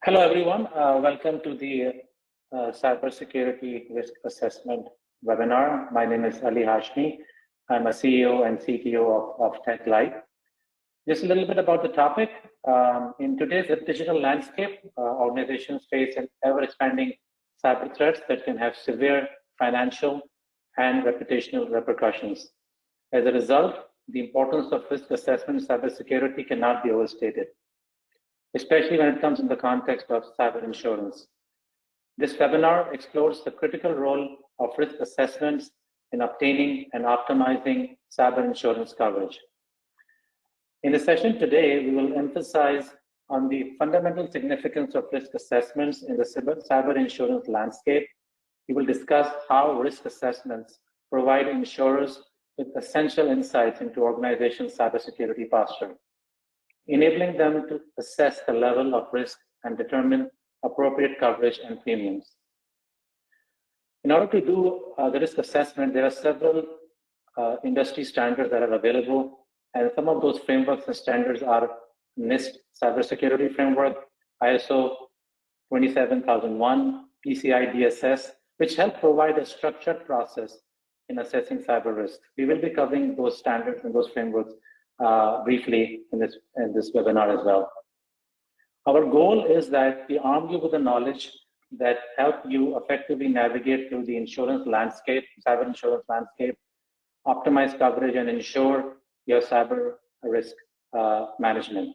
Hello, everyone. Welcome to the Cybersecurity Risk Assessment webinar. My name is Ali Hashmi. I'm a CEO and CTO of Tekglide. Just a little bit about the topic. In today's digital landscape, organizations face an ever-expanding cyber threats that can have severe financial and reputational repercussions. As a result, the importance of risk assessment in cybersecurity cannot be overstated, especially when it comes in the context of cyber insurance. This webinar explores the critical role of risk assessments in obtaining and optimizing cyber insurance coverage. In the session today, we will emphasize on the fundamental significance of risk assessments in the cyber insurance landscape. We will discuss how risk assessments provide insurers with essential insights into organizations' cybersecurity posture, enabling them to assess the level of risk and determine appropriate coverage and premiums. In order to do the risk assessment, there are several industry standards that are available, and some of those frameworks and standards are NIST Cybersecurity Framework, ISO 27001, PCI DSS, which help provide a structured process in assessing cyber risk. We will be covering those standards and those frameworks briefly in this webinar as well. Our goal is that we arm you with the knowledge that help you effectively navigate through the insurance landscape, cyber insurance landscape, optimize coverage, and ensure your cyber risk management.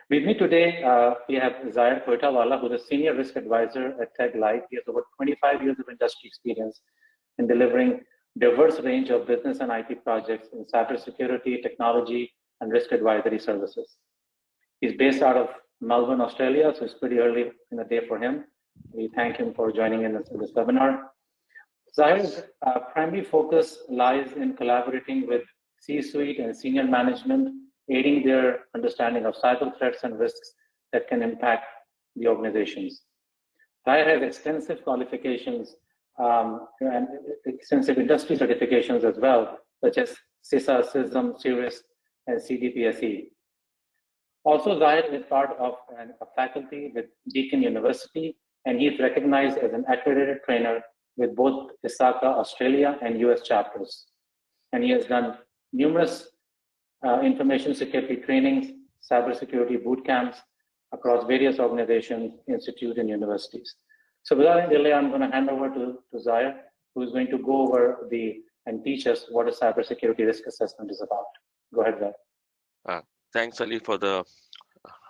With me today, we have Zahir Ali Quettawala, who is a senior risk advisor at Tekglide. He has over 25 years of industry experience in delivering diverse range of business and IT projects in cybersecurity, technology, and risk advisory services. He's based out of Melbourne, Australia, so it's pretty early in the day for him. We thank him for joining in this webinar. Zahir's primary focus lies in collaborating with C-suite and senior management, aiding their understanding of cyber threats and risks that can impact the organizations. Zahir has extensive qualifications and extensive industry certifications as well, such as CISA, CISM, CIRIS, and CDPSE. Also, Zahir is part of a faculty with Deakin University, and he's recognized as an accredited trainer with both ISACA Australia and US chapters. And he has done numerous information security trainings, cybersecurity boot camps across various organizations, institutes, and universities. So without any delay, I'm going to hand over to Zahir, who is going to go over and teach us what a cybersecurity risk assessment is about. Go ahead, Zahir. Thanks, Ali, for the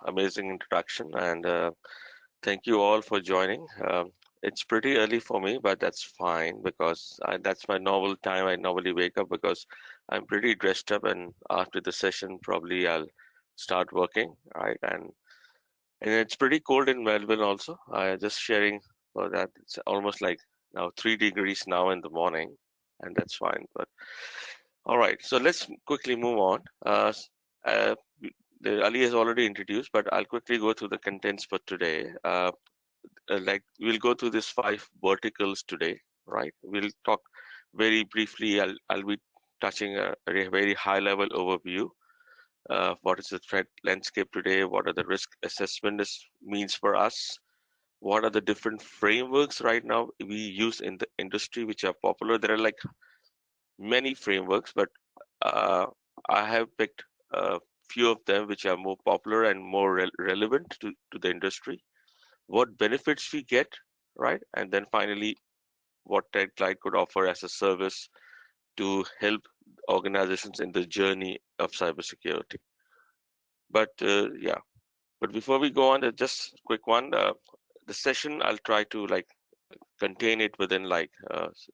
amazing introduction, and thank you all for joining. It's pretty early for me, but that's fine because that's my normal time. I normally wake up because I'm pretty dressed up, and after the session, probably I'll start working, right? And it's pretty cold in Melbourne also. Just sharing for that. It's almost like now 3 degrees now in the morning, and that's fine. But all right, so let's quickly move on. Ali has already introduced, but I'll quickly go through the contents for today. Like we'll go through these 5 verticals today, right? We'll talk very briefly. I'll be touching a very high-level overview. What is the threat landscape today? What are the risk assessment means for us? What are the different frameworks right now we use in the industry which are popular? There are like many frameworks, but I have picked a few of them which are more popular and more relevant to the industry. What benefits we get, right? And then finally, what Tekglide could offer as a service to help organizations in the journey of cybersecurity. But yeah, but before we go on, just a quick one. The session, I'll try to like contain it within like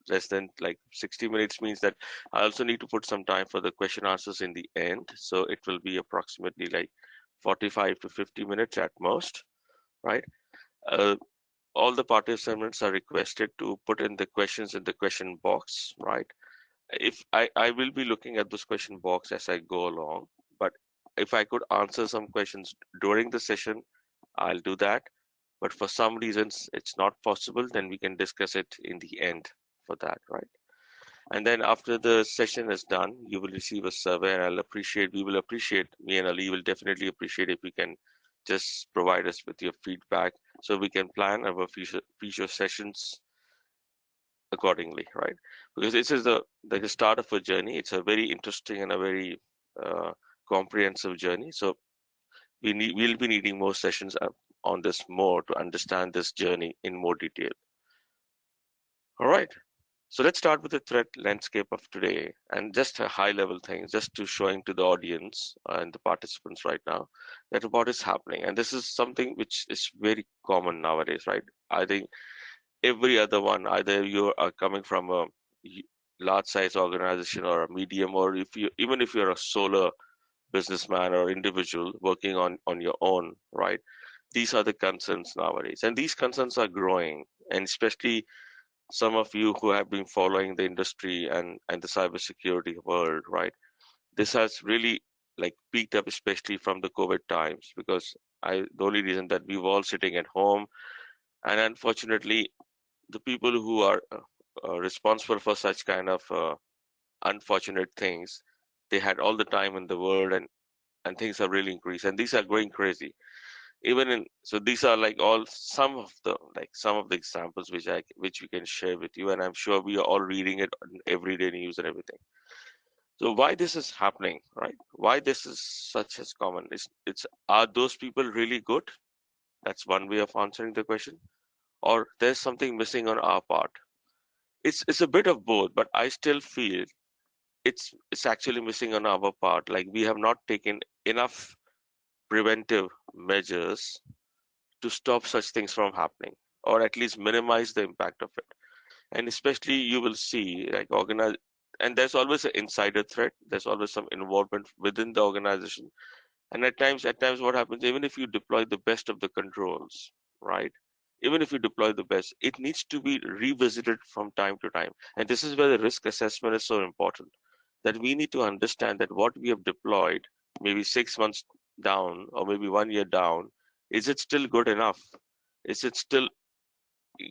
less than like 60 minutes, means that I also need to put some time for the question answers in the end. So it will be approximately like 45 to 50 minutes at most, right? All the participants are requested to put in the questions in the question box, right? If I will be looking at this question box as I go along, but if I could answer some questions during the session, I'll do that. But for some reasons it's not possible, then we can discuss it in the end for that, right? And then after the session is done, you will receive a survey, and we will appreciate, me and Ali will definitely appreciate if we can just provide us with your feedback so we can plan our future sessions accordingly, right? Because this is the start of a journey. It's a very interesting and a very uh, comprehensive journey. So we'll be needing more sessions on this more to understand this journey in more detail. All right. So let's start with the threat landscape of today and just a high level thing, just to showing to the audience and the participants right now that what is happening. And this is something which is very common nowadays, right? I think every other one, either you are coming from a large size organization or a medium, or if you even if you're a solo businessman or individual working on your own, right? These are the concerns nowadays, and these concerns are growing, and especially some of you who have been following the industry and the cybersecurity world, right? This has really like peaked up, especially from the COVID times, because the only reason that we were all sitting at home, and unfortunately, the people who are responsible for such kind of unfortunate things, they had all the time in the world, and things have really increased, and these are going crazy. Even in so these are like all some of the examples which we can share with you, and I'm sure we are all reading it on everyday news and everything. So why this is happening, right? Why this is such as common? It's are those people really good? That's one way of answering the question. Or there's something missing on our part. It's a bit of both, but I still feel it's actually missing on our part. Like we have not taken enough preventive measures to stop such things from happening, or at least minimize the impact of it. And especially you will see like organize, and there's always an insider threat. There's always some involvement within the organization. And at times what happens, even if you deploy the best of the controls, right? Even if you deploy the best, it needs to be revisited from time to time. And this is where the risk assessment is so important, that we need to understand that what we have deployed, maybe 6 months down or maybe 1 year down, is it still good enough? Is it still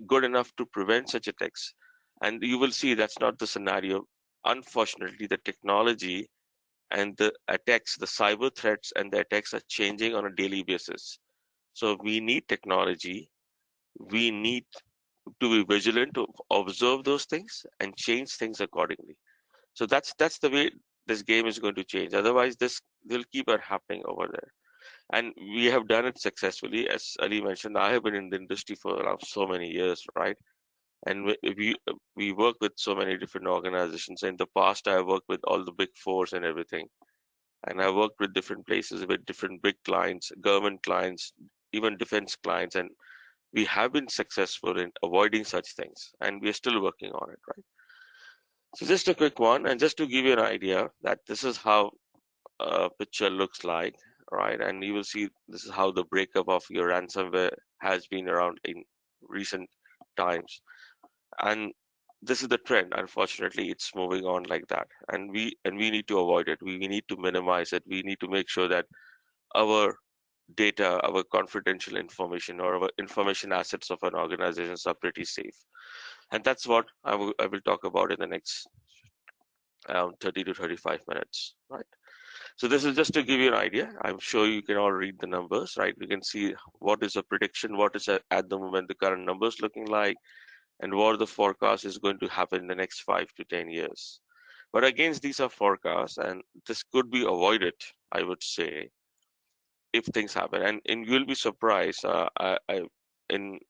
good enough to prevent such attacks? And you will see that's not the scenario. Unfortunately, the technology and the attacks, the cyber threats and the attacks are changing on a daily basis. So we need technology. We need to be vigilant to observe those things and change things accordingly. So that's the way this game is going to change. Otherwise, this will keep on happening over there. And we have done it successfully. As Ali mentioned, I have been in the industry for around so many years, right? And we work with so many different organizations. In the past, I worked with all the big fours and everything, and I worked with different places with different big clients, government clients, even defense clients, and we have been successful in avoiding such things, and we are still working on it, right? So just a quick one, and just to give you an idea that this is how a picture looks like, right? And you will see this is how the breakup of your ransomware has been around in recent times. And this is the trend. Unfortunately, it's moving on like that, and we need to avoid it. We need to minimize it. We need to make sure that our data, our confidential information, or our information assets of an organization are pretty safe. And that's what I will talk about in the next 30 to 35 minutes, right? So this is just to give you an idea. I'm sure you can all read the numbers, right? You can see what is a prediction, what is at the moment the current numbers looking like, and what the forecast is going to happen in the next 5 to 10 years. But against these are forecasts, and this could be avoided, I would say, if things happen. And you'll be surprised. In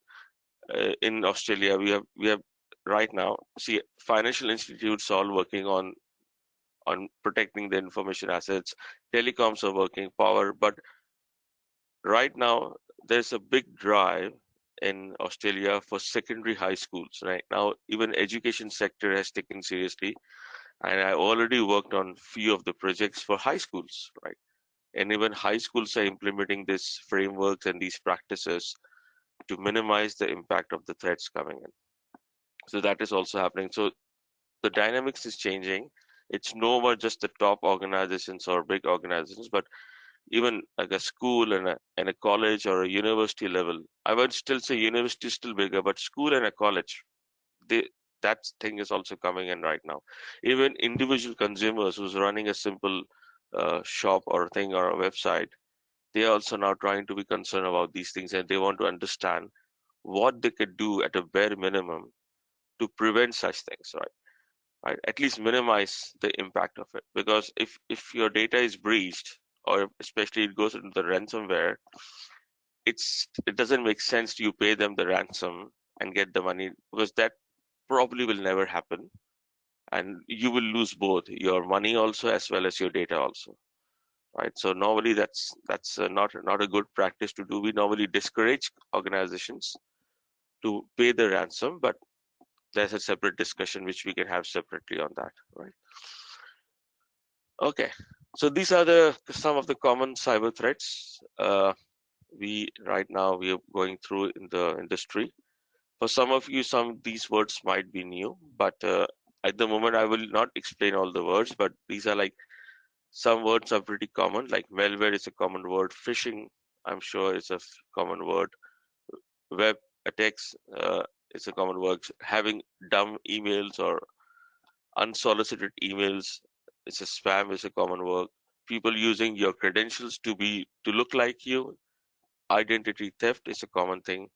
in Australia, we have right now. See, financial institutes all working on protecting the information assets. Telecoms are working, power, but right now there's a big drive in Australia for secondary high schools. Right now, even education sector has taken seriously, and I already worked on few of the projects for high schools, right? And even high schools are implementing these frameworks and these practices to minimize the impact of the threats coming in. So that is also happening. So the dynamics is changing. It's no more just the top organizations or big organizations, but even like a school and a college or a university level. I would still say university is still bigger, but school and a college, they that thing is also coming in right now. Even individual consumers who's running a simple shop or thing or a website, they are also now trying to be concerned about these things, and they want to understand what they could do at a bare minimum to prevent such things, right? Right, at least minimize the impact of it. Because if your data is breached, or especially it goes into the ransomware, it doesn't make sense to you pay them the ransom and get the money, because that probably will never happen, and you will lose both your money also as well as your data also, right? So normally that's not a good practice to do. We normally discourage organizations to pay the ransom, but there's a separate discussion which we can have separately on that, right? Okay, so these are the some of the common cyber threats we right now we are going through in the industry. For some of you, some of these words might be new, but at the moment I will not explain all the words, but these are like some words are pretty common, like malware is a common word, phishing, I'm sure is a common word, web attacks is a common word, having dumb emails or unsolicited emails, it's a spam is a common word, people using your credentials to look like you, identity theft is a common thing.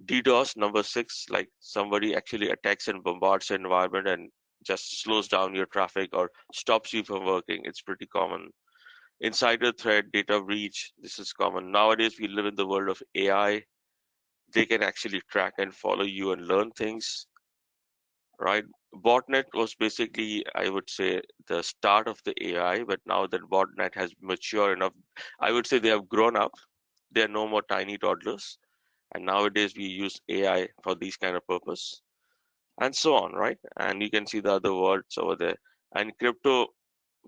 DDoS number 6, like somebody actually attacks and bombards the environment and just slows down your traffic or stops you from working. It's pretty common. Insider threat, data breach, this is common. Nowadays, we live in the world of AI. They can actually track and follow you and learn things, right? Botnet was basically, I would say, the start of the AI, but now that botnet has matured enough, I would say they have grown up. They are no more tiny toddlers. And nowadays we use AI for these kind of purpose and so on, right? And you can see the other words over there. And crypto,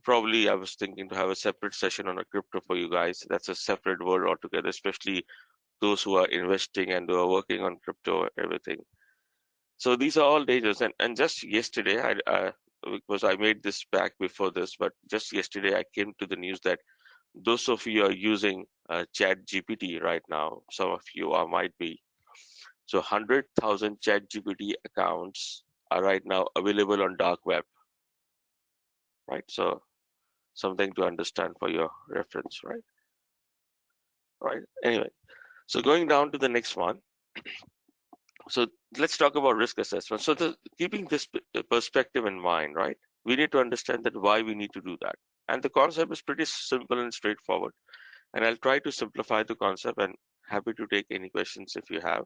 probably I was thinking to have a separate session on a crypto for you guys. That's a separate word altogether, especially those who are investing and who are working on crypto, everything. So these are all dangers. And just yesterday, because I made this back before this, but just yesterday I came to the news that those of you are using Chat GPT right now, some of you are might be. So 100,000 ChatGPT accounts are right now available on dark web, right? So something to understand for your reference, right? Right. Anyway, so going down to the next one. So let's talk about risk assessment. So keeping this perspective in mind, right? We need to understand that why we need to do that. And the concept is pretty simple and straightforward. And I'll try to simplify the concept and happy to take any questions if you have.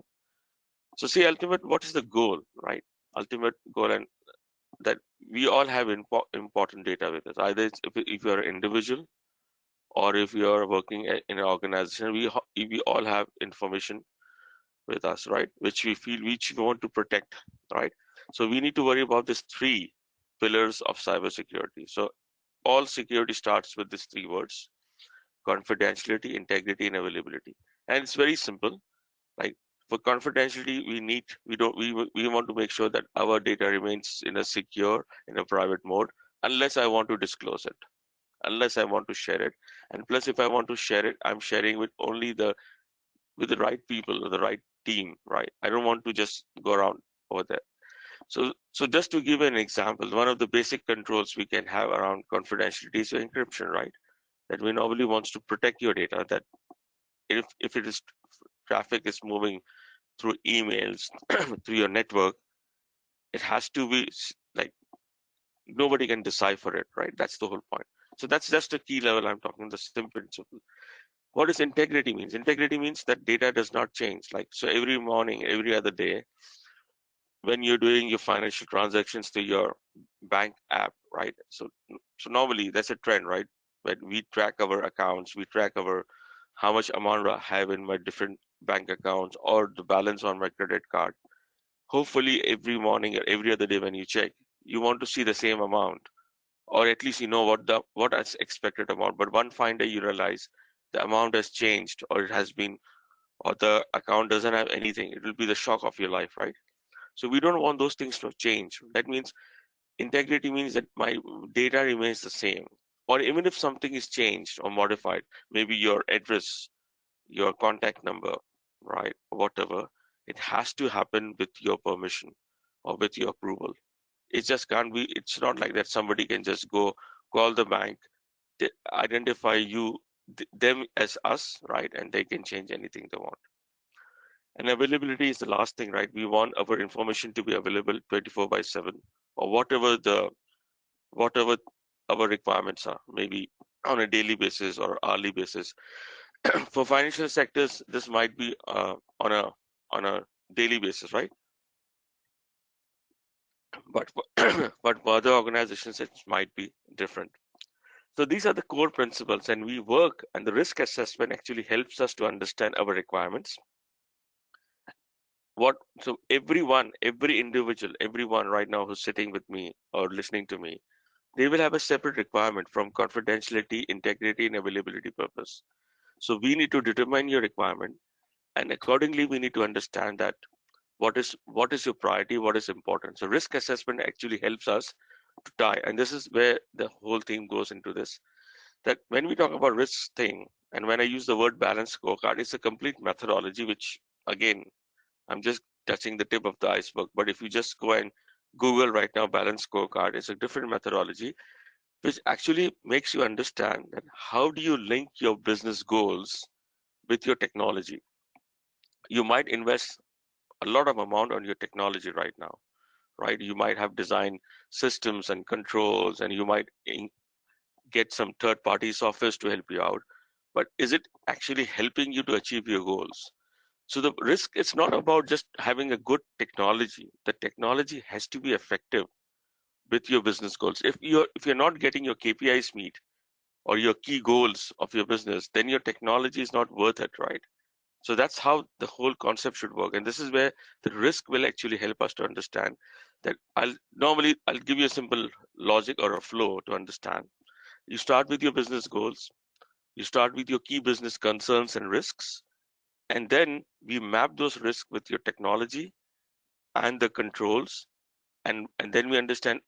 So see, ultimate, what is the goal, right? Ultimate goal, and that we all have important data with us. Either if you're an individual or if you're working in an organization, we all have information with us, right? Which we want to protect, right? So we need to worry about these three pillars of cybersecurity. So all security starts with these three words: confidentiality, integrity, and availability. And it's very simple. Like for confidentiality, we want to make sure that our data remains in a secure, in a private mode, unless I want to disclose it, unless I want to share it. And plus, if I want to share it, I'm sharing with only with the right people or the right team, right? I don't want to just go around over there. So just to give an example, one of the basic controls we can have around confidentiality is encryption, right? That we normally wants to protect your data. That if it is traffic is moving through emails through your network, it has to be like nobody can decipher it, right? That's the whole point. So that's just a key level. I'm talking the simple principle. What does integrity means? Integrity means that data does not change. Like so every morning, every other day, when you're doing your financial transactions to your bank app, right? So normally that's a trend, right? When we track our accounts, we track our how much amount I have in my different bank accounts or the balance on my credit card. Hopefully every morning or every other day when you check, you want to see the same amount, or at least you know what is expected amount. But one fine day you realize the amount has changed, or it has been, or the account doesn't have anything. It will be the shock of your life, right? So we don't want those things to change. That means integrity means that my data remains the same, or even if something is changed or modified, maybe your address, your contact number, right, whatever, it has to happen with your permission or with your approval. It just can't be, it's not like that somebody can just go call the bank, identify you, them as us, right? And they can change anything they want. And availability is the last thing, right? We want our information to be available 24/7, or whatever our requirements are, maybe on a daily basis or hourly basis. For financial sectors, this might be on a daily basis, right? But for, but for other organizations, it might be different. So these are the core principles, and we work, and the risk assessment actually helps us to understand our requirements. So every individual, everyone right now who's sitting with me or listening to me, they will have a separate requirement from confidentiality, integrity, and availability purpose. So we need to determine your requirement, and accordingly, we need to understand that what is your priority, what is important. So risk assessment actually helps us to tie, and this is where the whole thing goes into this. That when we talk about risk thing, and when I use the word balance scorecard, it's a complete methodology, which again, I'm just touching the tip of the iceberg. But if you just go and Google right now, balance scorecard, it's a different methodology, which actually makes you understand that how do you link your business goals with your technology. You might invest a lot of amount on your technology right now, right? You might have designed systems and controls, and you might get some third-party software to help you out. But is it actually helping you to achieve your goals? So the risk is not about just having a good technology. The technology has to be effective with your business goals. If you're not getting your KPIs meet or your key goals of your business, then your technology is not worth it, right? So that's how the whole concept should work. And this is where the risk will actually help us to understand that I'll give you a simple logic or a flow to understand. You start with your business goals, you start with your key business concerns and risks, and then we map those risks with your technology and the controls, and then we understand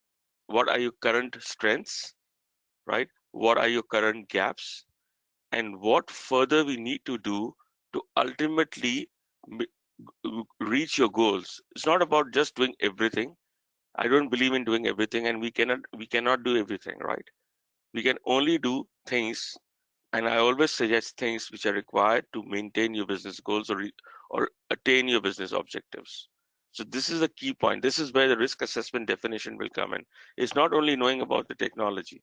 what are your current strengths, right? What are your current gaps, and what further we need to do to ultimately reach your goals. It's not about just doing everything. I don't believe in doing everything, and we cannot do everything, right? We can only do things, and I always suggest things which are required to maintain your business goals or attain your business objectives. So this is the key point. This is where the risk assessment definition will come in. It's not only knowing about the technology.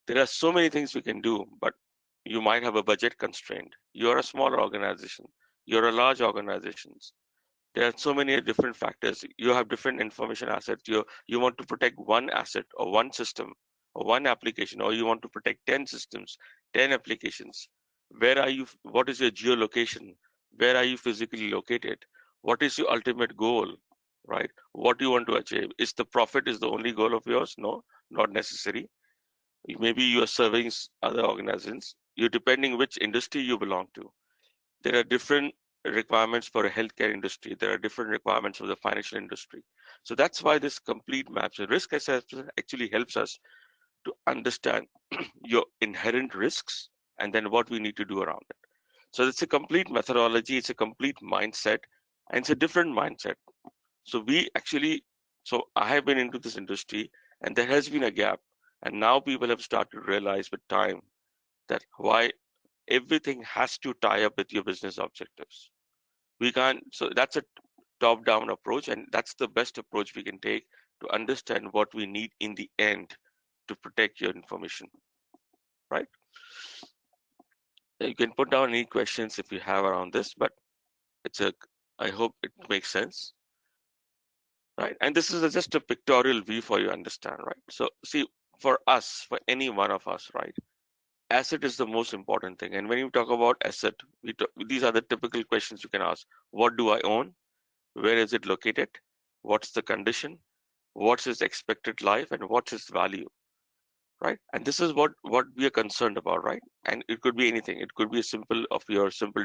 There are so many things we can do, but you might have a budget constraint. You're a smaller organization. You're a large organization. There are so many different factors. You have different information assets. You want to protect one asset or one system or one application, or you want to protect 10 systems, 10 applications. Where are you? What is your geolocation? Where are you physically located? What is your ultimate goal? Right? What do you want to achieve? Is the profit is the only goal of yours? No, not necessary. Maybe you are serving other organizations. You depending which industry you belong to. There are different requirements for a healthcare industry. There are different requirements for the financial industry. So that's why this complete maps and risk assessment actually helps us to understand your inherent risks and then what we need to do around it. So it's a complete methodology, it's a complete mindset, and it's a different mindset. So I have been into this industry, and there has been a gap, and now people have started to realize with time that why everything has to tie up with your business objectives. We can't, so that's a top down approach, and that's the best approach we can take to understand what we need in the end to protect your information, right? You can put down any questions if you have around this, but I hope it makes sense, right? And this is just a pictorial view for you to understand, right? So see, for us, for any one of us, right, asset is the most important thing. And when you talk about asset, these are the typical questions you can ask. What do I own? Where is it located? What's the condition? What's its expected life, and what's its value, right? And this is what we are concerned about, right? And it could be anything. It could be a simple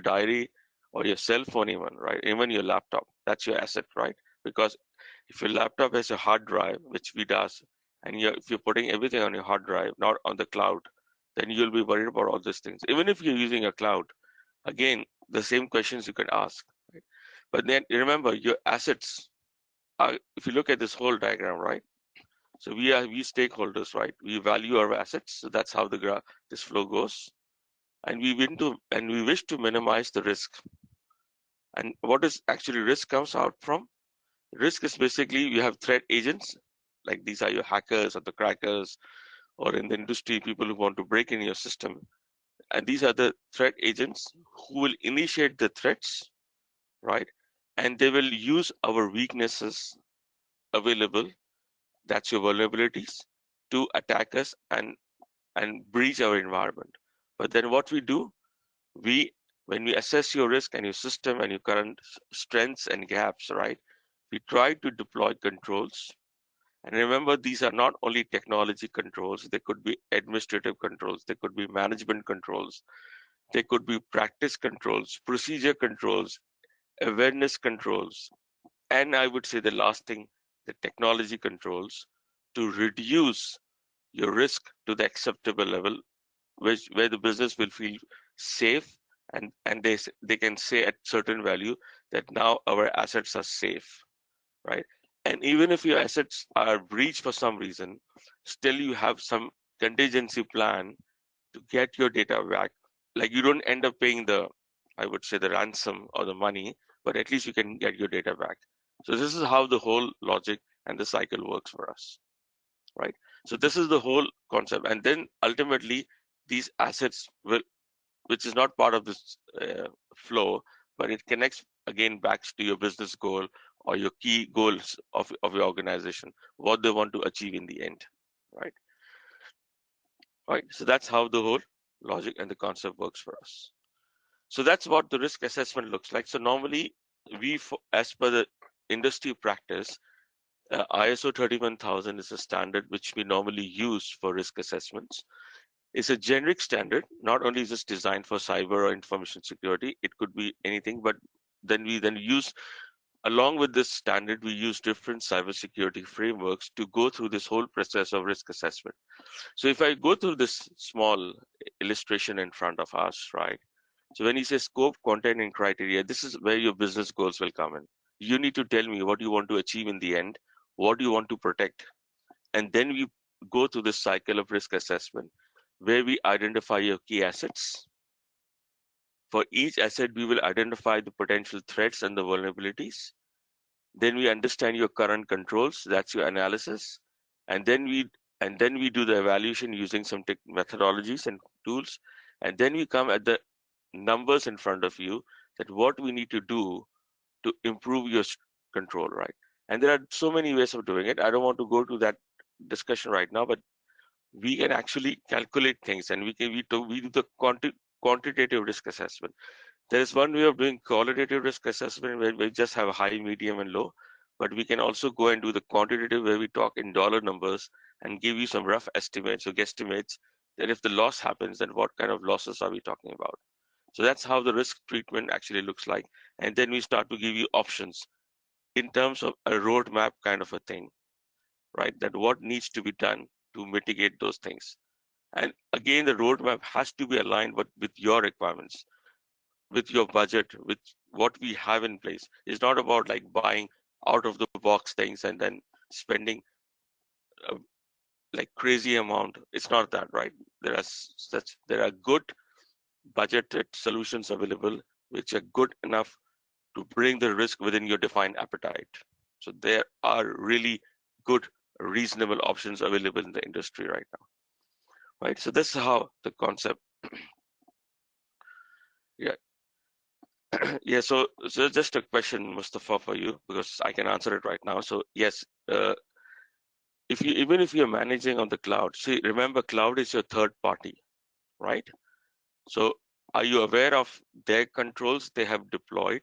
diary or your cell phone even, right? Even your laptop. That's your asset, right? Because if your laptop has a hard drive, which we does, and if you're putting everything on your hard drive, not on the cloud, then you'll be worried about all these things. Even if you're using a cloud, again, the same questions you can ask, right? But then remember, your assets are, if you look at this whole diagram, right? So we stakeholders, right? We value our assets. So that's how this flow goes. and we wish to minimize the risk. And what is actually risk comes out from? Risk is basically you have threat agents, like these are your hackers or the crackers, or in the industry, people who want to break in your system. And these are the threat agents who will initiate the threats, right? And they will use our weaknesses available, that's your vulnerabilities, to attack us and breach our environment. But then what we do, we when we assess your risk and your system and your current strengths and gaps, right? We try to deploy controls. And remember, these are not only technology controls, they could be administrative controls, they could be management controls, they could be practice controls, procedure controls, awareness controls, and I would say the last thing, the technology controls to reduce your risk to the acceptable level, which where the business will feel safe and they can say at certain value that now our assets are safe, right? And even if your assets are breached for some reason, still you have some contingency plan to get your data back. Like you don't end up paying the, I would say, the ransom or the money, but at least you can get your data back. So this is how the whole logic and the cycle works for us, right? So this is the whole concept. And then ultimately these assets will, which is not part of this flow, but it connects again back to your business goal or your key goals of your organization, what they want to achieve in the end, right? Right. So that's how the whole logic and the concept works for us. So that's what the risk assessment looks like. So normally as per the industry practice, ISO 31000 is a standard which we normally use for risk assessments. It's a generic standard, not only is it designed for cyber or information security, it could be anything, but then we use, along with this standard, we use different cybersecurity frameworks to go through this whole process of risk assessment. So if I go through this small illustration in front of us, right? So when you say scope, content, and criteria, this is where your business goals will come in. You need to tell me what you want to achieve in the end, what you want to protect. And then we go through this cycle of risk assessment where we identify your key assets. For each asset, we will identify the potential threats and the vulnerabilities. Then we understand your current controls, that's your analysis. And then we do the evaluation using some methodologies and tools. And then we come at the numbers in front of you, that what we need to do to improve your control, right? And there are so many ways of doing it. I don't want to go to that discussion right now, but we can actually calculate things, and we do the quantitative risk assessment. There is one way of doing qualitative risk assessment where we just have high, medium, and low, but we can also go and do the quantitative where we talk in dollar numbers and give you some rough estimates or guesstimates that if the loss happens, then what kind of losses are we talking about? So that's how the risk treatment actually looks like. And then we start to give you options in terms of a roadmap kind of a thing, right? That what needs to be done to mitigate those things. And again, the roadmap has to be aligned with your requirements, with your budget, with what we have in place. It's not about like buying out of the box things and then spending like crazy amount. It's not that, right? There are good budgeted solutions available which are good enough to bring the risk within your defined appetite. So there are really good, reasonable options available in the industry right now, right? So this is how the concept. Yeah. Yeah, so just a question, Mustafa, for you, because I can answer it right now. So yes, if you even if you're managing on the cloud, see, remember, cloud is your third party, right? So are you aware of their controls they have deployed,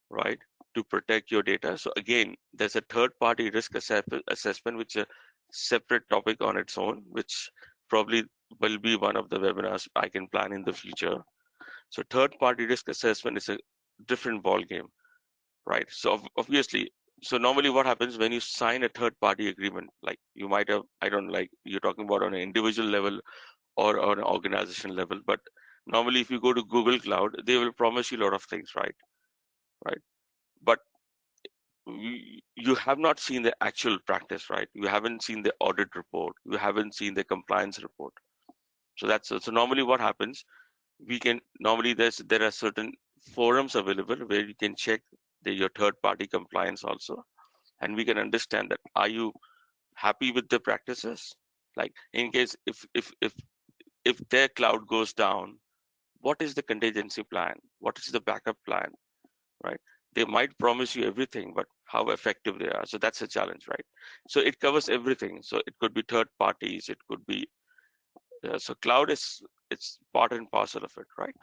right, to protect your data? So again, there's a third party risk assessment, which is a separate topic on its own, which probably will be one of the webinars I can plan in the future. So third party risk assessment is a different ball game, right? So obviously, so normally what happens when you sign a third party agreement, like you might have, I don't like, you're talking about on an individual level or on an organization level, but normally if you go to Google Cloud, they will promise you a lot of things, right? Right. But you have not seen the actual practice, right? You haven't seen the audit report. You haven't seen the compliance report. So that's so normally what happens. we can normally there are certain forums available where you can check your third party compliance also, and we can understand that are you happy with the practices, like in case if their cloud goes down, what is the contingency plan, what is the backup plan, right? They might promise you everything, but how effective they are, so that's a challenge, right? So it covers everything, so it could be third parties, it could be so cloud is, it's part and parcel of it, right?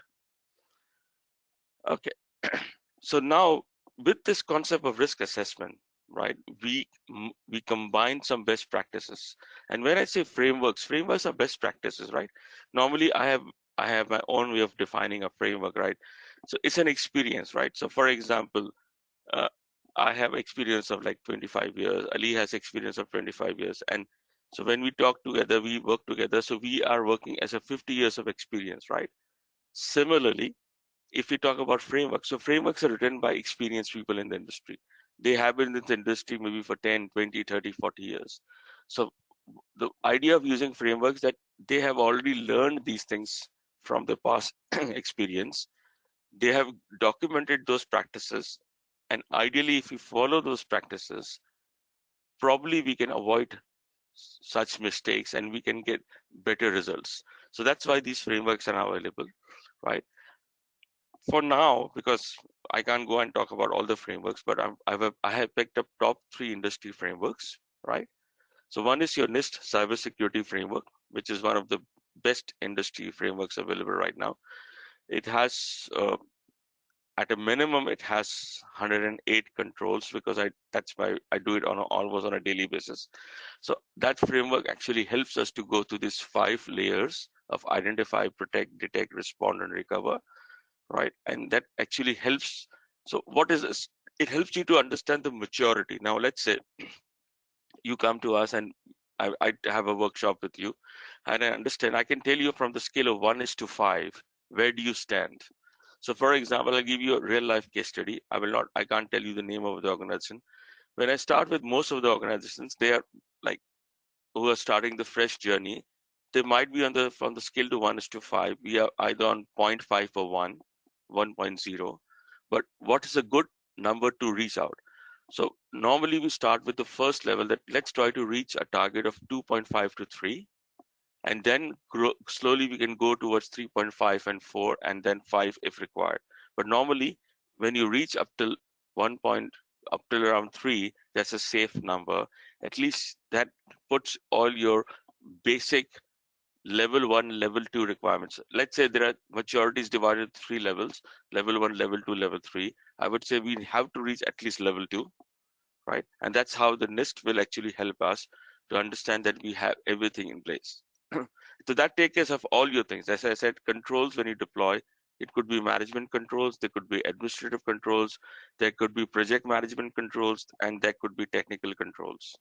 Okay. So now with this concept of risk assessment, right, we combine some best practices. And when I say frameworks, frameworks are best practices, right? Normally I have my own way of defining a framework, right? So it's an experience, right? So for example, uh, I have experience of like 25 years, Ali has experience of 25 years, and so when we talk together, we work together, so we are working as a 50 years of experience, right? Similarly, if we talk about frameworks, so frameworks are written by experienced people in the industry. They have been in the industry maybe for 10, 20, 30, 40 years. So the idea of using frameworks that they have already learned these things from the past experience. They have documented those practices. And ideally, if we follow those practices, probably we can avoid such mistakes and we can get better results. So that's why these frameworks are now available, right? For now, because I can't go and talk about all the frameworks, but I have picked up top 3 industry frameworks, right? So one is your NIST cybersecurity framework, which is one of the best industry frameworks available right now. It has, at a minimum, it has 108 controls because I do it on almost on a daily basis. So that framework actually helps us to go through these 5 layers of identify, protect, detect, respond, and recover, right? And that actually helps. So what is this? It helps you to understand the maturity. Now, let's say you come to us and I have a workshop with you, and I understand. I can tell you from the scale of 1:5, where do you stand? So, for example, I'll give you a real life case study. I can't tell you the name of the organization. When I start with most of the organizations, they are like who are starting the fresh journey. They might be on the from the scale to 1:5. We are either on zero point 0.5 or 1.0. But what is a good number to reach out? So normally we start with the first level, that let's try to reach a target of 2.5 to 3, and then slowly we can go towards 3.5 and 4, and then 5 if required. But normally when you reach up till 1 point, up till around 3, that's a safe number. At least that puts all your basic level 1, level 2 requirements. Let's say there are maturities divided into 3 levels: level 1, level 2, level 3. I would say we have to reach at least level 2, right? And that's how the NIST will actually help us to understand that we have everything in place. So that takes care of all your things. As I said, controls when you deploy, it could be management controls, there could be administrative controls, there could be project management controls, and there could be technical controls,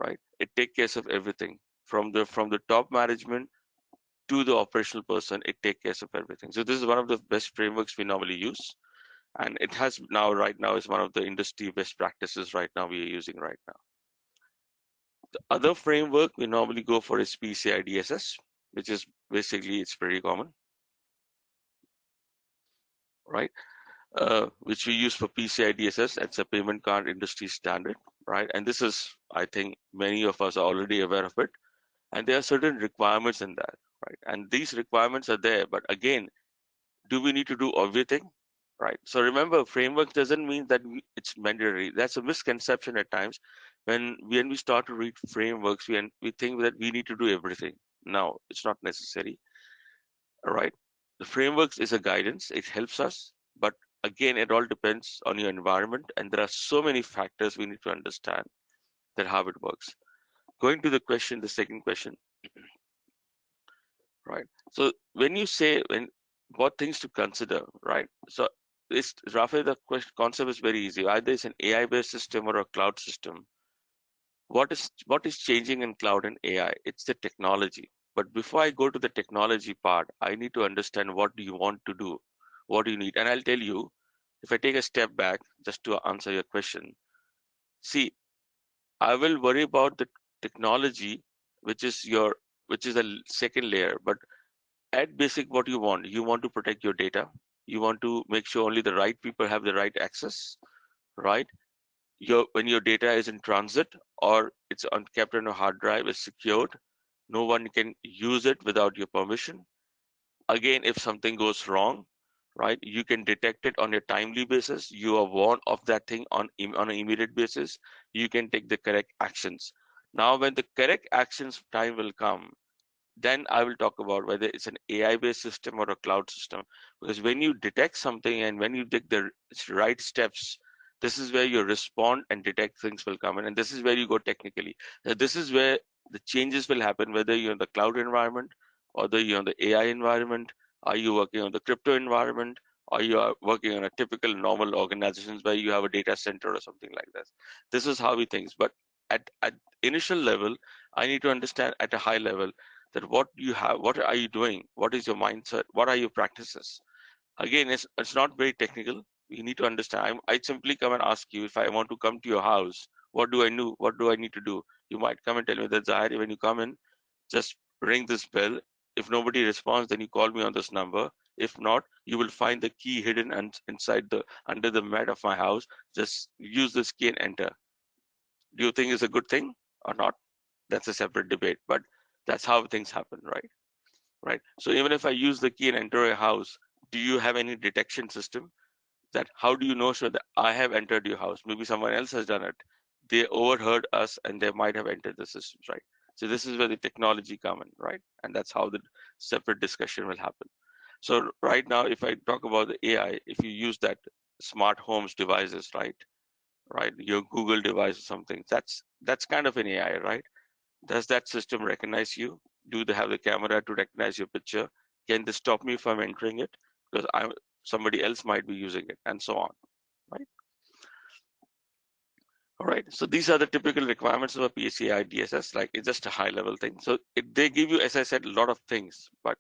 right? It takes care of everything from the top management to the operational person. It takes care of everything. So this is one of the best frameworks we normally use, and it has now right now is one of the industry best practices right now we are using right now. The other framework we normally go for is PCI DSS, which is basically, it's pretty common, right? Which we use for PCI DSS. It's a payment card industry standard, right? And this is, I think many of us are already aware of it. And there are certain requirements in that, right? And these requirements are there, but again, do we need to do everything? Right. So remember, framework doesn't mean that it's mandatory. That's a misconception at times. When we start to read frameworks, we think that we need to do everything. No, it's not necessary. All right. The frameworks is a guidance. It helps us, but again, it all depends on your environment, and there are so many factors we need to understand that how it works. Going to the question, the second question, right? So when you say what things to consider, right? So it's Rafael, the concept is very easy. Either it's an AI based system or a cloud system. What is changing in cloud and AI? It's the technology. But before I go to the technology part, I need to understand what do you want to do, what do you need. And I'll tell you, if I take a step back just to answer your question, see, I will worry about the technology, which is a second layer, but at basic, what you want to protect your data. You want to make sure only the right people have the right access, right? When your data is in transit or it's kept on a hard drive, is secured. No one can use it without your permission. Again, if something goes wrong, right, you can detect it on a timely basis. You are warned of that thing on an immediate basis. You can take the correct actions. Now, when the correct actions time will come, then I will talk about whether it's an AI-based system or a cloud system. Because when you detect something and when you take the right steps, this is where your respond and detect things will come in. And this is where you go technically. Now, this is where the changes will happen, whether you're in the cloud environment or whether you're in the AI environment. Are you working on the crypto environment? Or you are working on a typical normal organizations where you have a data center or something like this. This is how we think. But at initial level, I need to understand at a high level that what you have, what are you doing, what is your mindset, what are your practices. Again, it's not very technical. You need to understand. I simply come and ask you, if I want to come to your house, what do I know, what do I need to do? You might come and tell me that, Zahir, when you come in, just ring this bell. If nobody responds, then you call me on this number. If not, you will find the key hidden inside the under the mat of my house. Just use this key and enter. Do you think it's a good thing or not? That's a separate debate, but that's how things happen, right? Right. So even if I use the key and enter a house, do you have any detection system? That how do you know sure that I have entered your house? Maybe someone else has done it. They overheard us and they might have entered the systems, right? So this is where the technology come in, right? And that's how the separate discussion will happen. So right now, if I talk about the AI, if you use that smart homes devices, right? Right, your Google device or something, that's kind of an AI, right? Does that system recognize you? Do they have the camera to recognize your picture? Can they stop me from entering it? Because somebody else might be using it, and so on, right? All right. So these are the typical requirements of a PCI DSS. Like it's just a high level thing. So they give you, as I said, a lot of things, but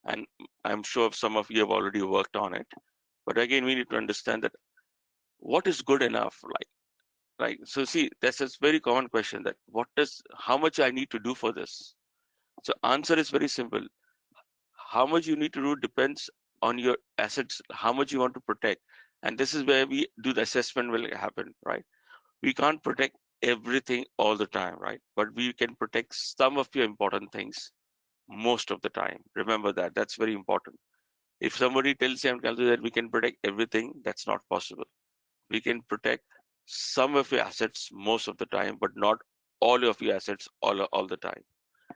and I'm sure some of you have already worked on it. But again, we need to understand that what is good enough, like so. See, that's a very common question that how much I need to do for this. So answer is very simple. How much you need to do depends on your assets, how much you want to protect. And this is where we do the assessment will happen, right? We can't protect everything all the time, right? But we can protect some of your important things most of the time. Remember that, that's very important. If somebody tells you that we can protect everything, that's not possible. We can protect some of your assets most of the time, but not all of your assets all the time.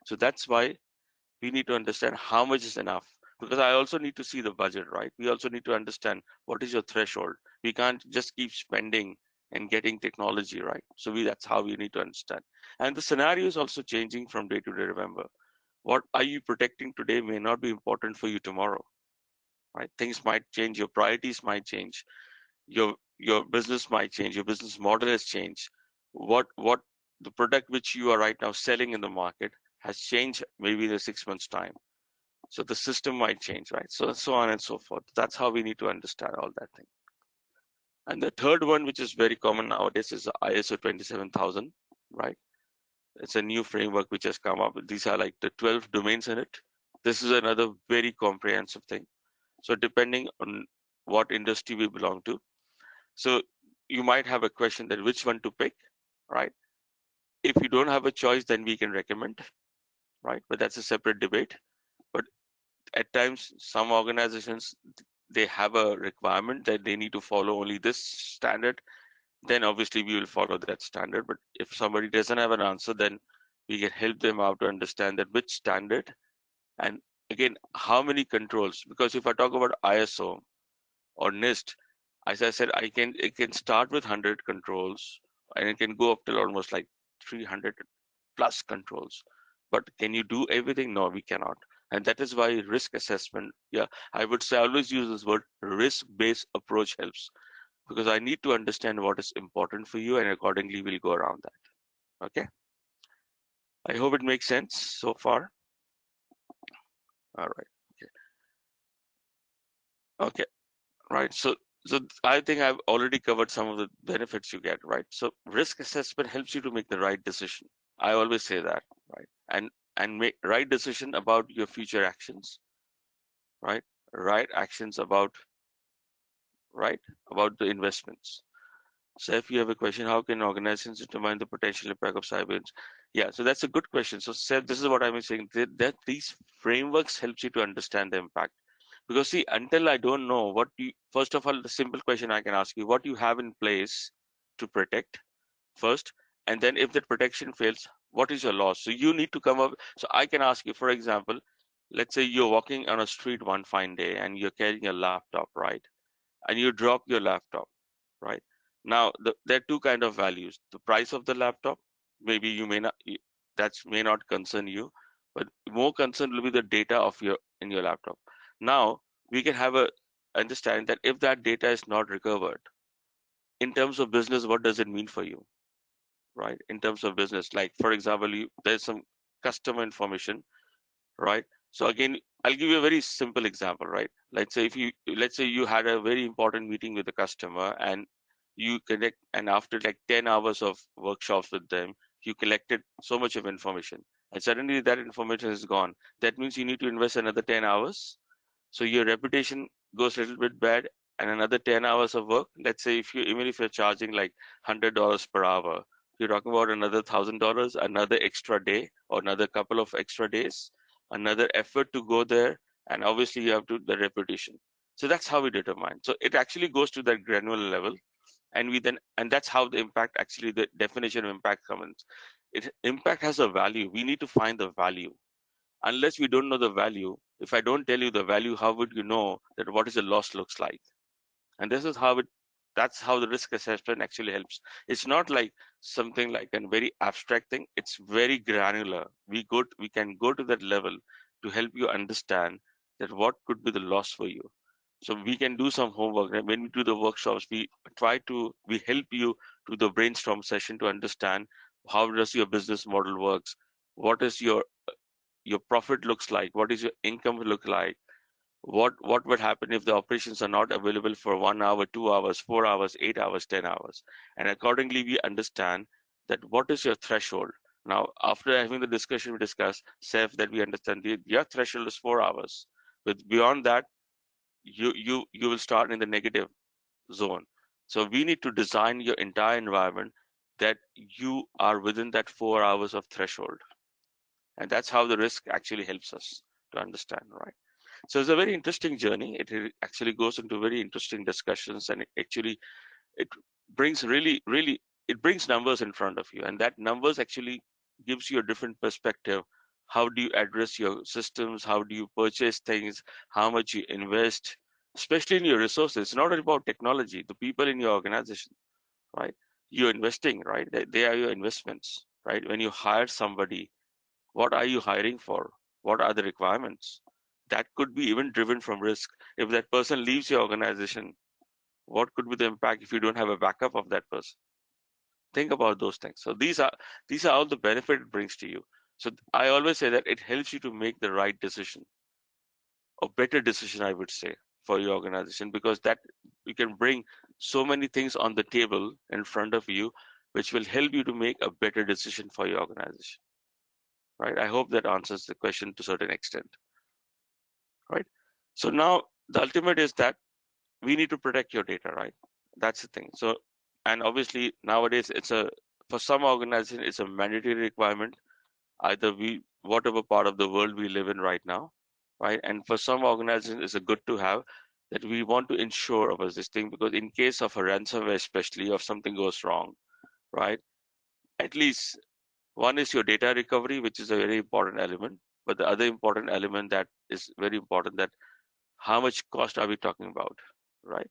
So that's why we need to understand how much is enough, because I also need to see the budget, right? We also need to understand what is your threshold. We can't just keep spending and getting technology, right? So that's how we need to understand. And the scenario is also changing from day to day. Remember, what are you protecting today may not be important for you tomorrow, right? Things might change, your priorities might change, your business might change, your business model has changed. What the product which you are right now selling in the market has changed maybe in a 6 months time. So the system might change, right? So on and so forth. That's how we need to understand all that thing. And the third one, which is very common nowadays, is ISO 27000, right? It's a new framework which has come up. These are like the 12 domains in it. This is another very comprehensive thing. So depending on what industry we belong to, so you might have a question that which one to pick, right? If you don't have a choice, then we can recommend, right? But that's a separate debate. But at times, some organizations, they have a requirement that they need to follow only this standard. Then obviously we will follow that standard. But if somebody doesn't have an answer, then we can help them out to understand that which standard, and again, how many controls. Because if I talk about ISO or NIST, as I said, it can start with 100 controls and it can go up till almost like 300 plus controls. But can you do everything? No, we cannot. And that is why risk assessment, yeah, I would say I always use this word, risk-based approach helps, because I need to understand what is important for you and accordingly we'll go around that. Okay. I hope it makes sense so far. All right. Okay. Okay. Right. So I think I've already covered some of the benefits you get, right? So risk assessment helps you to make the right decision. I always say that, right? And make right decision about your future actions. right? Right actions about, right, about the investments. So if you have a question, how can organizations determine the potential impact of cyber? Yeah, so that's a good question. So Seth, this is what I'm saying, that these frameworks helps you to understand the impact. Because see, until I don't know what you, first of all, the simple question I can ask you, what you have in place to protect first, and then if that protection fails, what is your loss? So you need to come up. So I can ask you, for example, let's say you're walking on a street one fine day and you're carrying a laptop, right? And you drop your laptop, right? Now, there are two kind of values. The price of the laptop, maybe you may not, that may not concern you, but more concerned will be the data of your in your laptop. Now, we can have a understanding that if that data is not recovered, in terms of business, what does it mean for you, right? In terms of business, like for example, there's some customer information, right? So again, I'll give you a very simple example, right? Let's say you had a very important meeting with the customer and you connect, and after like 10 hours of workshops with them, you collected so much of information and suddenly that information is gone. That means you need to invest another 10 hours. So your reputation goes a little bit bad, and another 10 hours of work. Let's say if you, even if you're charging like $100 per hour, you're talking about another $1,000, another extra day or another couple of extra days, another effort to go there, and obviously you have to the reputation. So that's how we determine. So it actually goes to that granular level, and we then, and that's how the impact, actually the definition of impact comes. Impact has a value. We need to find the value. Unless we don't know the value, if I don't tell you the value, how would you know that what is the loss looks like? And this is how it, that's how the risk assessment actually helps. It's not like something like a very abstract thing. It's very granular. We can go to that level to help you understand that what could be the loss for you. So we can do some homework. And when we do the workshops, we help you to the brainstorm session to understand how does your business model works, what is your profit looks like, what is your income look like, what would happen if the operations are not available for 1 hour, 2 hours, 4 hours, 8 hours, 10 hours. And accordingly we understand that what is your threshold. Now after having the discussion, we discuss safe that we understand your threshold is 4 hours. But beyond that, you will start in the negative zone. So we need to design your entire environment that you are within that 4 hours of threshold. And that's how the risk actually helps us to understand, right? So it's a very interesting journey. It actually goes into very interesting discussions, and it brings really it brings numbers in front of you, and that numbers actually gives you a different perspective. How do you address your systems? How do you purchase things? How much you invest, especially in your resources. It's not about technology. The people in your organization, right? You're investing, right? They are your investments, right? When you hire somebody, what are you hiring for? What are the requirements? That could be even driven from risk. If that person leaves your organization, what could be the impact if you don't have a backup of that person? Think about those things. So these are all the benefit it brings to you. So I always say that it helps you to make the right decision, a better decision, I would say, for your organization, because that you can bring so many things on the table in front of you, which will help you to make a better decision for your organization. Right? I hope that answers the question to a certain extent. Right? So now the ultimate is that we need to protect your data, right? That's the thing. So, and obviously nowadays for some organization it's a mandatory requirement. Either we, whatever part of the world we live in right now, right? And for some organizations it's a good to have that we want to ensure of this thing, because in case of a ransomware, especially if something goes wrong, right? At least one is your data recovery, which is a very important element. But the other important element that is very important, that how much cost are we talking about, right?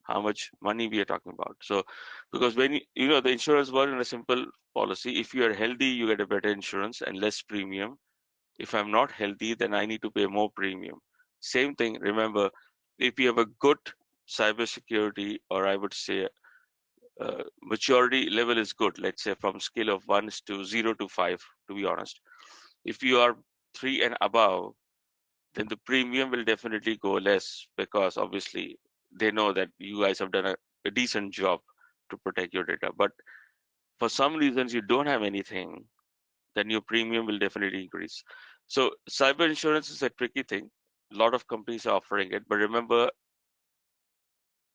How much money we are talking about. So because when the insurance work in a simple policy, if you are healthy you get a better insurance and less premium. If I'm not healthy, then I need to pay more premium. Same thing, remember, if you have a good cybersecurity, or I would say maturity level is good, let's say from scale of 1 to 0 to 5, to be honest. If you are 3 and above, then the premium will definitely go less, because obviously they know that you guys have done a decent job to protect your data. But for some reasons you don't have anything, then your premium will definitely increase. So cyber insurance is a tricky thing. A lot of companies are offering it, but remember,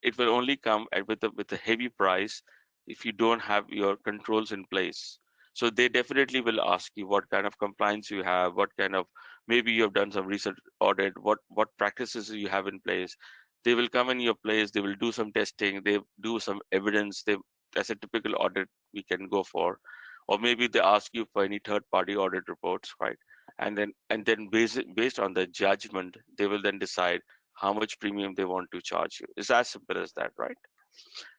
it will only come with a heavy price if you don't have your controls in place. So they definitely will ask you what kind of compliance you have, what kind of, maybe you have done some research audit, what practices you have in place. They will come in your place, they will do some testing, they do some evidence. They, that's a typical audit we can go for. Or maybe they ask you for any third party audit reports, right? And then based on the judgment, they will then decide how much premium they want to charge you. It's as simple as that, right?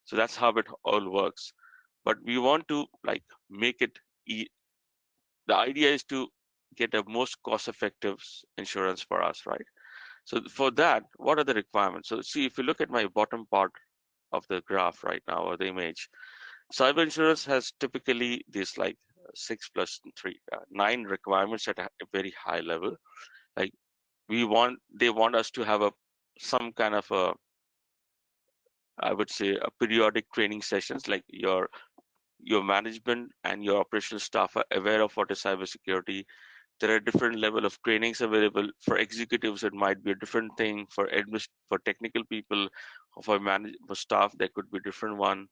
So that's how it all works. But we want to like make it the idea is to get a most cost effective insurance for us, right? So for that, what are the requirements? So see, if you look at my bottom part of the graph right now, or the image, cyber insurance has typically this like 6 plus 3 9 requirements at a very high level. Like they want us to have a some kind of a, I would say, a periodic training sessions, like your management and your operational staff are aware of what is cybersecurity. There are different level of trainings available. For executives, it might be a different thing. For technical people, for staff, there could be a different one.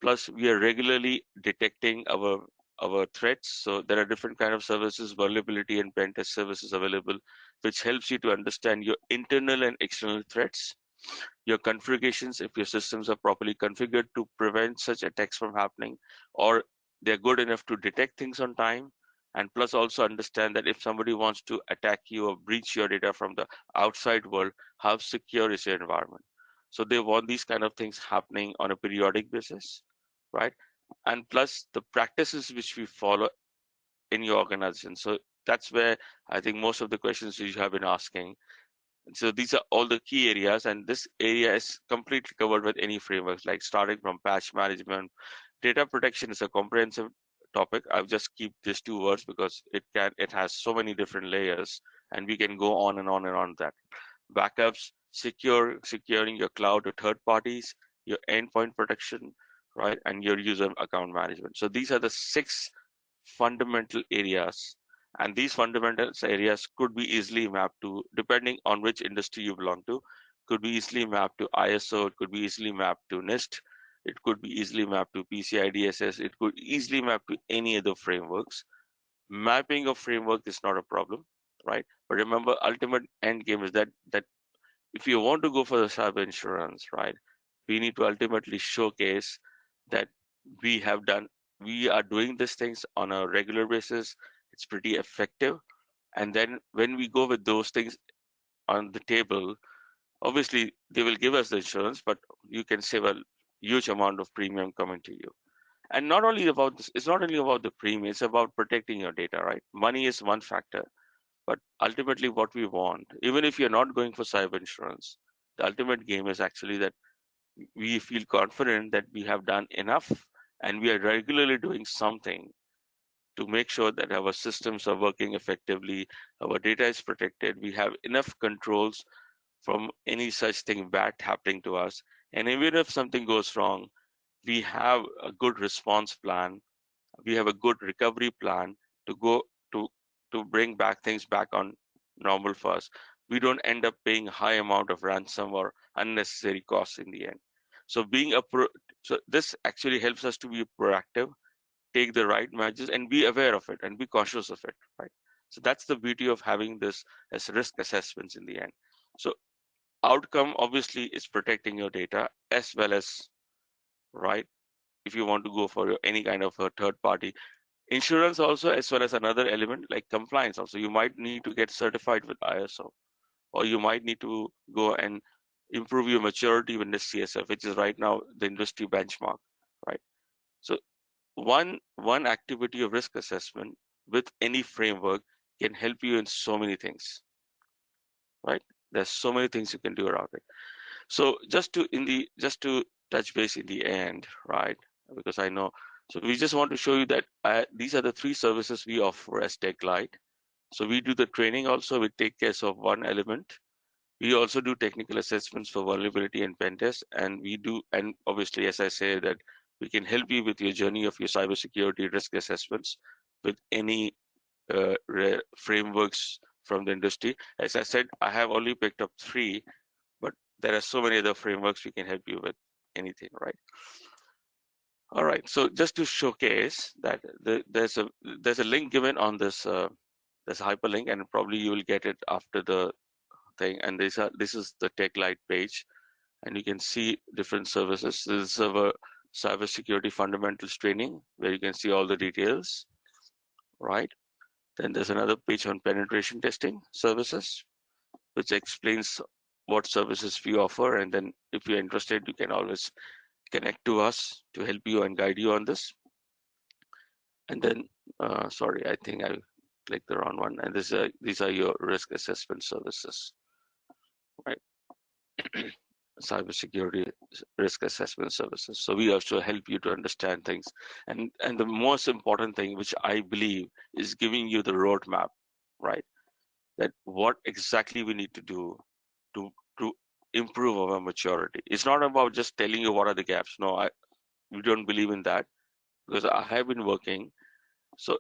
Plus, we are regularly detecting our threats. So there are different kind of services, vulnerability and pen test services available, which helps you to understand your internal and external threats, your configurations, if your systems are properly configured to prevent such attacks from happening, or they're good enough to detect things on time, and plus also understand that if somebody wants to attack you or breach your data from the outside world, how secure is your environment. So they want these kind of things happening on a periodic basis, right? And plus the practices which we follow in your organization. So that's where I think most of the questions you have been asking. So these are all the key areas, and this area is completely covered with any frameworks, like starting from patch management. Data protection is a comprehensive topic. I've just keep these two words because it has so many different layers, and we can go on and on and on that. Backups, securing your cloud to third parties, your endpoint protection, right, and your user account management. So these are the 6 fundamental areas, and these fundamental areas could be easily mapped to, depending on which industry you belong to, could be easily mapped to ISO, it could be easily mapped to NIST, it could be easily mapped to PCI DSS, it could easily map to any other frameworks. Mapping of framework is not a problem, right? But remember, ultimate end game is that if you want to go for the cyber insurance, right, we need to ultimately showcase that we have done, we are doing these things on a regular basis. It's pretty effective. And then when we go with those things on the table, obviously they will give us the insurance, but you can save a huge amount of premium coming to you. And not only about this, it's not only about the premium, it's about protecting your data, right? Money is one factor, but ultimately, what we want, even if you're not going for cyber insurance, the ultimate game is actually that we feel confident that we have done enough and we are regularly doing something to make sure that our systems are working effectively, our data is protected, we have enough controls from any such thing bad happening to us. And even if something goes wrong, we have a good response plan, we have a good recovery plan to go to to bring back things back on normal for us. We don't end up paying high amount of ransom or unnecessary costs in the end. So so this actually helps us to be proactive, take the right measures, and be aware of it and be cautious of it, right? So that's the beauty of having this as risk assessments in the end. So outcome obviously is protecting your data as well as, right, if you want to go for any kind of a third party insurance also, as well as another element like compliance also. You might need to get certified with ISO, or you might need to go and improve your maturity with the CSF, which is right now the industry benchmark, right? So one activity of risk assessment with any framework can help you in so many things, right? There's so many things you can do around it. So just to touch base in the end, right? Because I know, so we just want to show you that these are the 3 services we offer as Tekglide. So we do the training also, we take care of one element. We also do technical assessments for vulnerability and pen test, and obviously, as I say, that we can help you with your journey of your cybersecurity risk assessments with any frameworks from the industry. As I said, I have only picked up 3, but there are so many other frameworks we can help you with anything, right? All right, so just to showcase that there's a link given on this this hyperlink, and probably you will get it after the thing. And this is the Tekglide page, and you can see different services. This is our cybersecurity fundamentals training, where you can see all the details, right? Then there's another page on penetration testing services, which explains what services we offer. And then if you're interested, you can always connect to us to help you and guide you on this. And then, sorry, I think I clicked the wrong one. And these are your risk assessment services, right? Cybersecurity risk assessment services. So we also help you to understand things. And the most important thing, which I believe, is giving you the roadmap, right? That what exactly we need to do to to improve our maturity. It's not about just telling you what are the gaps. No, we don't believe in that, because I have been working. So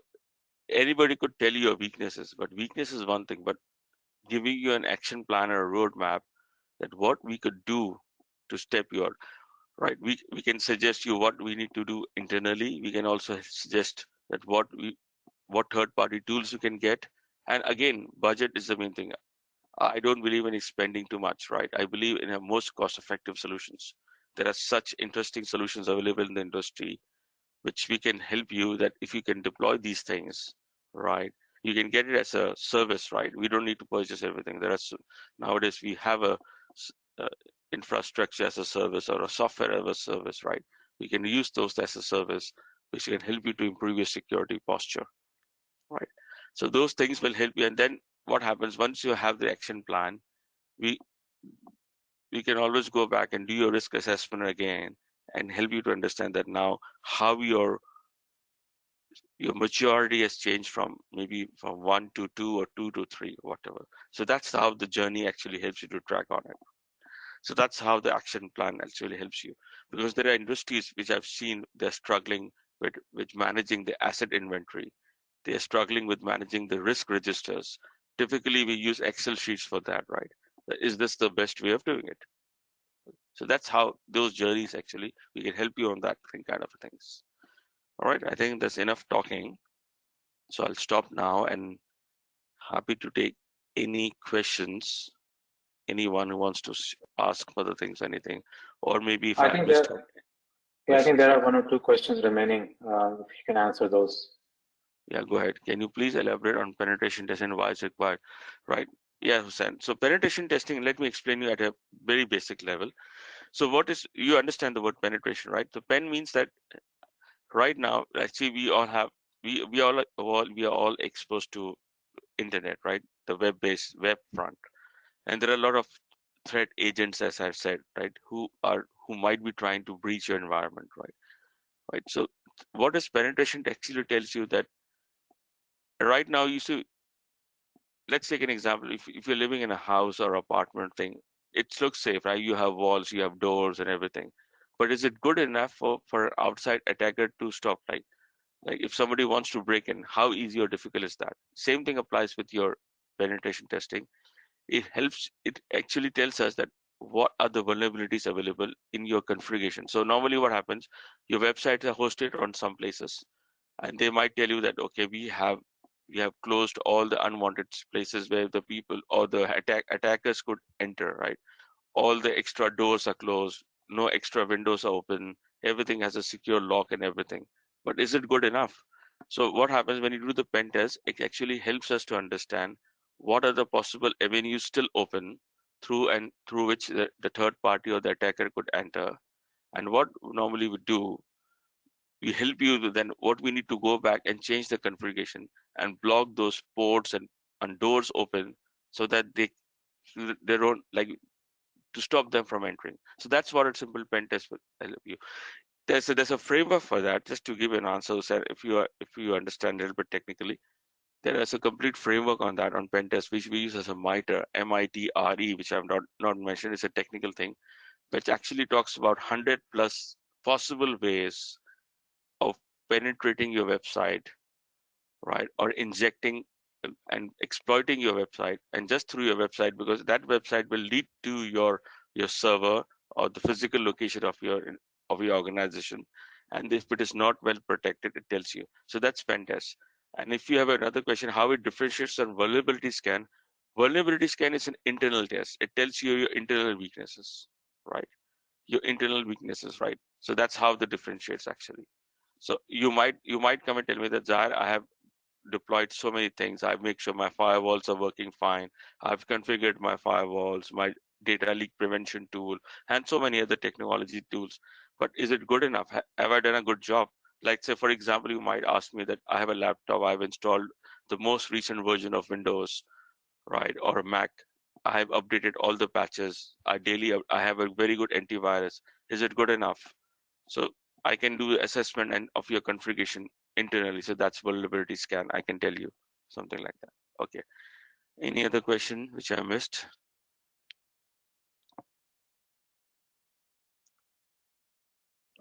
anybody could tell you your weaknesses, but weakness is one thing, but giving you an action plan or a roadmap, that what we could do to step you out, right? We can suggest you what we need to do internally. We can also suggest that what third party tools you can get. And again, budget is the main thing. I don't believe in spending too much, right? I believe in a most cost effective solutions. There are such interesting solutions available in the industry, which we can help you, that if you can deploy these things, right, you can get it as a service, right? We don't need to purchase everything. Nowadays we have uh, infrastructure as a service or a software as a service, right? We can use those as a service, which can help you to improve your security posture, right? So those things will help you. And then what happens once you have the action plan, we we can always go back and do your risk assessment again and help you to understand that now how your maturity has changed from maybe from 1 to 2 or 2 to 3, whatever. So that's how the journey actually helps you to track on it. So that's how the action plan actually helps you, because there are industries which I've seen they're struggling with managing the asset inventory. They're struggling with managing the risk registers. Typically, we use Excel sheets for that, right? Is this the best way of doing it? So that's how those journeys actually, we can help you on that kind of things. All right, I think that's enough talking. So I'll stop now and happy to take any questions. Anyone who wants to ask further things, anything, or maybe if I I think missed there, out yeah, I think questions. there are 1 or 2 questions remaining. If you can answer those. Yeah, go ahead. Can you please elaborate on penetration testing and why it's required? Right. Yeah, Hussein. So penetration testing, let me explain you at a very basic level. So what is, you understand the word penetration, right? So pen means that right now, actually we all have, we are all exposed to internet, right? The web-based web front. And there are a lot of threat agents, as I've said, right? Who might be trying to breach your environment, right? Right. So what does penetration actually tells you that right now you see, let's take an example. If you're living in a house or apartment thing, it looks safe, right? You have walls, you have doors and everything. But is it good enough for an outside attacker to stop? Like if somebody wants to break in, how easy or difficult is that? Same thing applies with your penetration testing. It actually tells us that what are the vulnerabilities available in your configuration. So normally what happens, your websites are hosted on some places, and they might tell you that, okay, we have closed all the unwanted places where the people or the attackers could enter, right? All the extra doors are closed, no extra windows are open, everything has a secure lock and everything. But is it good enough? So what happens when you do the pen test, it actually helps us to understand what are the possible avenues still open through which the third party or the attacker could enter. And what normally we do, we help you to then what we need to go back and change the configuration and block those ports and doors open, so that they don't, like, to stop them from entering. So that's what a simple pen test will help you. There's a framework for that. Just to give an answer, sir, if you understand a little bit technically, there is a complete framework on that on pen test, which we use as a MITRE, MITRE, which I've not mentioned. It's a technical thing, which actually talks about 100 plus possible ways of penetrating your website, right, or injecting and exploiting your website, and just through your website, because that website will lead to your server or the physical location of your organization. And if it is not well protected, it tells you. So that's pen test. And if you have another question, how it differentiates on vulnerability scan. Vulnerability scan is an internal test. It tells you your internal weaknesses, right? Your internal weaknesses, right? So that's how the differentiates actually. So you might come and tell me that, Zahir, I have deployed so many things. I make sure my firewalls are working fine. I've configured my firewalls, my data leak prevention tool, and so many other technology tools. But is it good enough? Have I done a good job? Like, say, for example, you might ask me that I have a laptop, I've installed the most recent version of Windows, right, or a Mac. I have updated all the patches. I have a very good antivirus. Is it good enough? So I can do assessment and of your configuration internally. So that's vulnerability scan. I can tell you something like that. Okay. Any other question which I missed?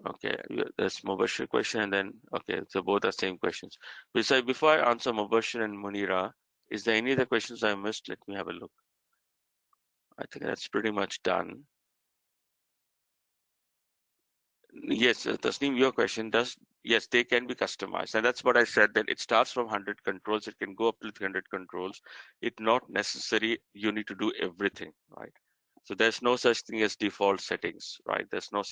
Okay, there's Mubashir question, and then okay, so both are same questions. Before I answer Mubashir and Munira, is there any other questions I missed? Let me have a look. I think that's pretty much done. Yes, Tasneem, your question does, yes, they can be customized. And that's what I said, that it starts from 100 controls. It can go up to 300 controls. It's not necessary you need to do everything, right? So there's no such thing as default settings, right? There's no,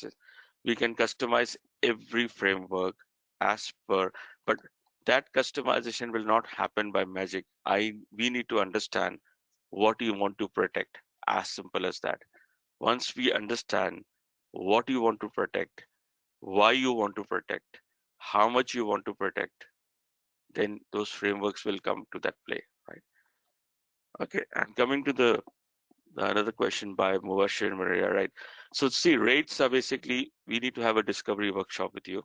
we can customize every framework as per, but that customization will not happen by magic. We need to understand what you want to protect, as simple as that. Once we understand what you want to protect, why you want to protect, how much you want to protect, then those frameworks will come to that play, right? Okay, and coming to the another question by Mubashir and Maria, right? So see, rates are basically, we need to have a discovery workshop with you,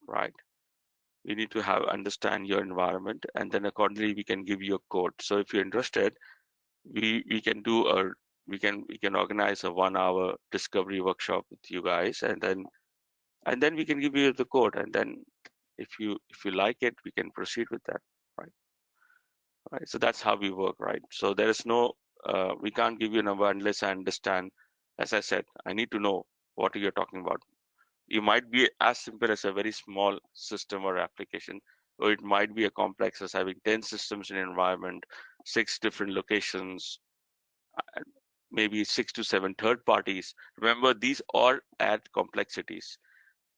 right? We need to have understand your environment, and then accordingly we can give you a code. So if you're interested, we can do a we can organize a 1-hour discovery workshop with you guys, and then we can give you the code, and then if you like it, we can proceed with that, right? So that's how we work, right? So there is no we can't give you a number unless I understand. As I said, I need to know what you're talking about. You might be as simple as a very small system or application, or it might be a complex as having 10 systems in an environment, 6 different locations, maybe 6 to 7 third parties. Remember, these all add complexities.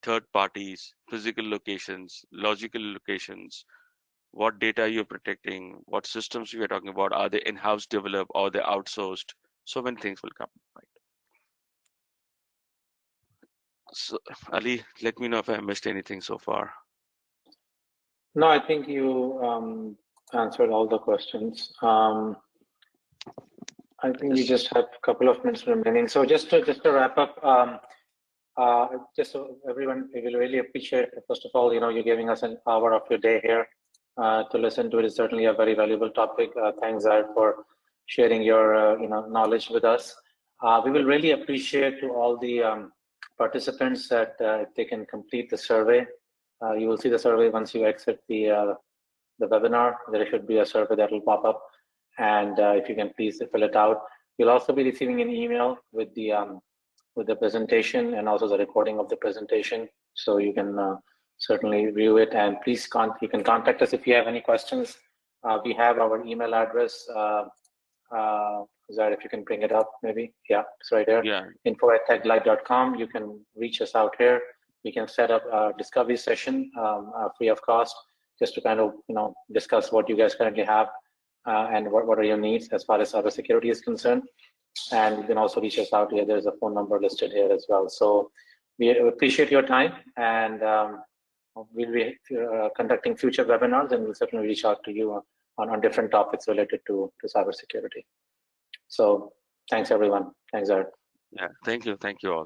Third parties, physical locations, logical locations, what data you're protecting, what systems we are talking about, are they in-house developed or they outsourced? So many things will come, right? So, Ali, let me know if I missed anything so far. No, I think you answered all the questions. I think we just have a couple of minutes remaining. So just to wrap up, just so everyone, we will really appreciate, first of all, you're giving us an hour of your day here to listen to it. Is certainly a very valuable topic. Thanks, Zahir, for sharing your knowledge with us. We will really appreciate to all the participants that if they can complete the survey. You will see the survey once you exit the webinar. There should be a survey that will pop up, and if you can please fill it out. You'll also be receiving an email with the presentation and also the recording of the presentation, so you can certainly view it. And please you can contact us if you have any questions. We have our email address. Zahir, if you can bring it up, maybe. Yeah, it's right here. Yeah. info@tekglide.com. You can reach us out here. We can set up a discovery session free of cost, just to kind of discuss what you guys currently have and what are your needs as far as cybersecurity is concerned. And you can also reach us out here. There's a phone number listed here as well. So we appreciate your time, and we'll be conducting future webinars, and we'll certainly reach out to you on different topics related to cybersecurity. So thanks, everyone. Thanks, Zahir. Yeah, thank you all.